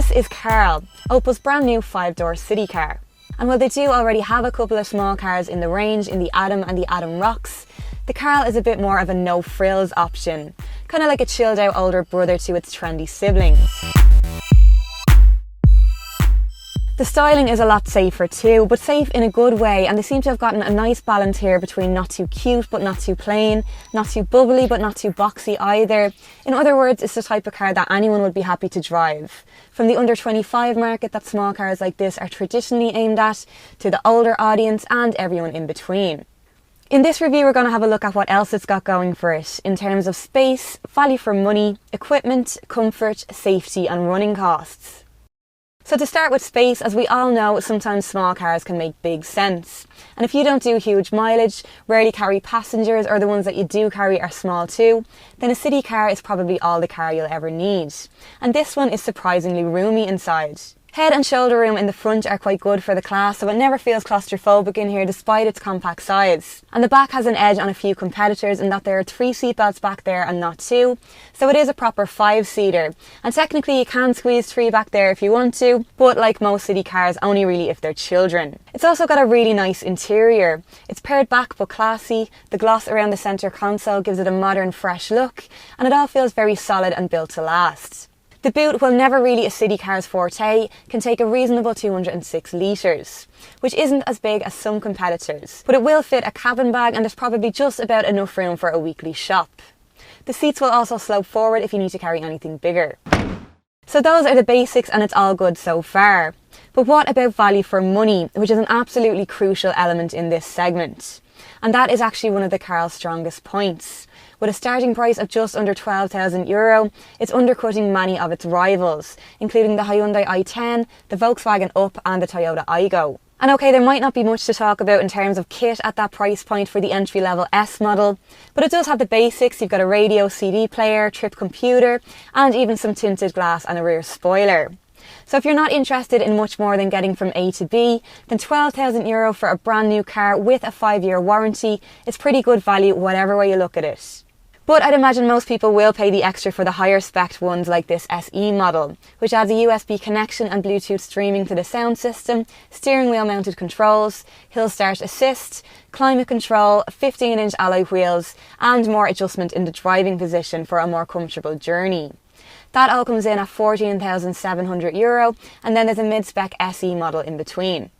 This is Karl, Opel's brand new 5-door city car. And while they do already have a couple of small cars in the range in the Adam and the Adam Rocks, the Karl is a bit more of a no-frills option, kind of like a chilled out older brother to its trendy siblings. The styling is a lot safer too, but safe in a good way, and they seem to have gotten a nice balance here between not too cute but not too plain, not too bubbly but not too boxy either. In other words, it's the type of car that anyone would be happy to drive. From the under 25 market that small cars like this are traditionally aimed at, to the older audience and everyone in between. In this review we're going to have a look at what else it's got going for it in terms of space, value for money, equipment, comfort, safety and running costs. So to start with space, as we all know, sometimes small cars can make big sense. And if you don't do huge mileage, rarely carry passengers, or the ones that you do carry are small too, then a city car is probably all the car you'll ever need. And this one is surprisingly roomy inside. Head and shoulder room in the front are quite good for the class, so it never feels claustrophobic in here despite its compact size. And the back has an edge on a few competitors in that there are 3 seatbelts back there and not 2, so it is a proper 5-seater. And technically you can squeeze 3 back there if you want to, but like most city cars, only really if they're children. It's also got a really nice interior. It's pared back but classy, the gloss around the centre console gives it a modern, fresh look, and it all feels very solid and built to last. The boot, while never really a city car's forte, can take a reasonable 206 litres, which isn't as big as some competitors, but it will fit a cabin bag and there's probably just about enough room for a weekly shop. The seats will also slope forward if you need to carry anything bigger. So those are the basics and it's all good so far. But what about value for money, which is an absolutely crucial element in this segment? And that is actually one of the Karl's strongest points. With a starting price of just under €12,000, it's undercutting many of its rivals, including the Hyundai i10, the Volkswagen Up and the Toyota Aygo. And okay, there might not be much to talk about in terms of kit at that price point for the entry-level S model, but it does have the basics. You've got a radio, CD player, trip computer, and even some tinted glass and a rear spoiler. So if you're not interested in much more than getting from A to B, then €12,000 for a brand new car with a 5-year warranty is pretty good value whatever way you look at it. But I'd imagine most people will pay the extra for the higher spec ones like this SE model, which adds a USB connection and Bluetooth streaming to the sound system, steering wheel mounted controls, hill start assist, climate control, 15-inch alloy wheels, and more adjustment in the driving position for a more comfortable journey. That all comes in at €14,700, and then there's a mid-spec SE model in between.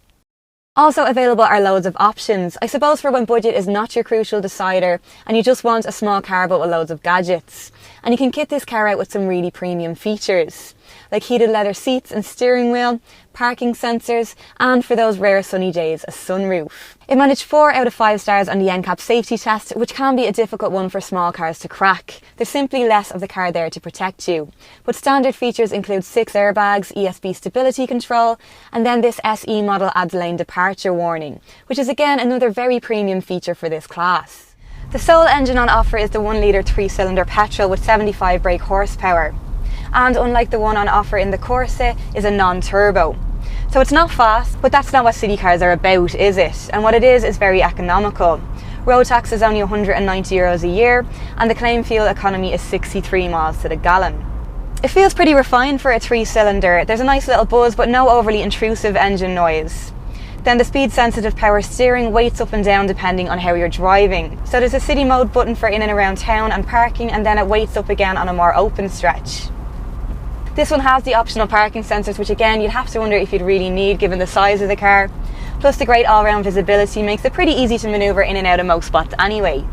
Also available are loads of options, I suppose for when budget is not your crucial decider and you just want a small car but with loads of gadgets. And you can kit this car out with some really premium features, like heated leather seats and steering wheel, parking sensors, and for those rare sunny days, a sunroof. It managed 4 out of 5 stars on the NCAP safety test, which can be a difficult one for small cars to crack. There's simply less of the car there to protect you. But standard features include 6 airbags, ESP stability control, and then this SE model adds lane departure warning, which is again another very premium feature for this class. The sole engine on offer is the 1-litre 3-cylinder petrol with 75 brake horsepower. And unlike the one on offer in the Corsa, is a non-turbo. So it's not fast, but that's not what city cars are about, is it? And what it is very economical. Road tax is only €190 a year, and the claim fuel economy is 63 miles to the gallon. It feels pretty refined for a 3-cylinder. There's a nice little buzz, but no overly intrusive engine noise. Then the speed-sensitive power steering weights up and down depending on how you're driving. So there's a city mode button for in and around town and parking, and then it weights up again on a more open stretch. This one has the optional parking sensors, which again you'd have to wonder if you'd really need given the size of the car. Plus the great all-round visibility makes it pretty easy to manoeuvre in and out of most spots anyway.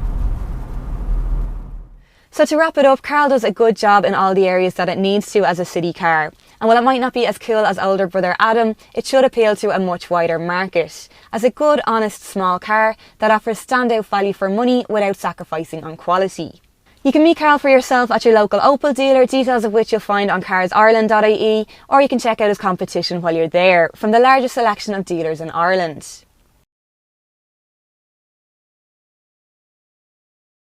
So to wrap it up, Karl does a good job in all the areas that it needs to as a city car. And while it might not be as cool as older brother Adam, it should appeal to a much wider market, as a good, honest, small car that offers standout value for money without sacrificing on quality. You can meet Karl for yourself at your local Opel dealer, details of which you'll find on CarsIreland.ie, or you can check out his competition while you're there, from the largest selection of dealers in Ireland.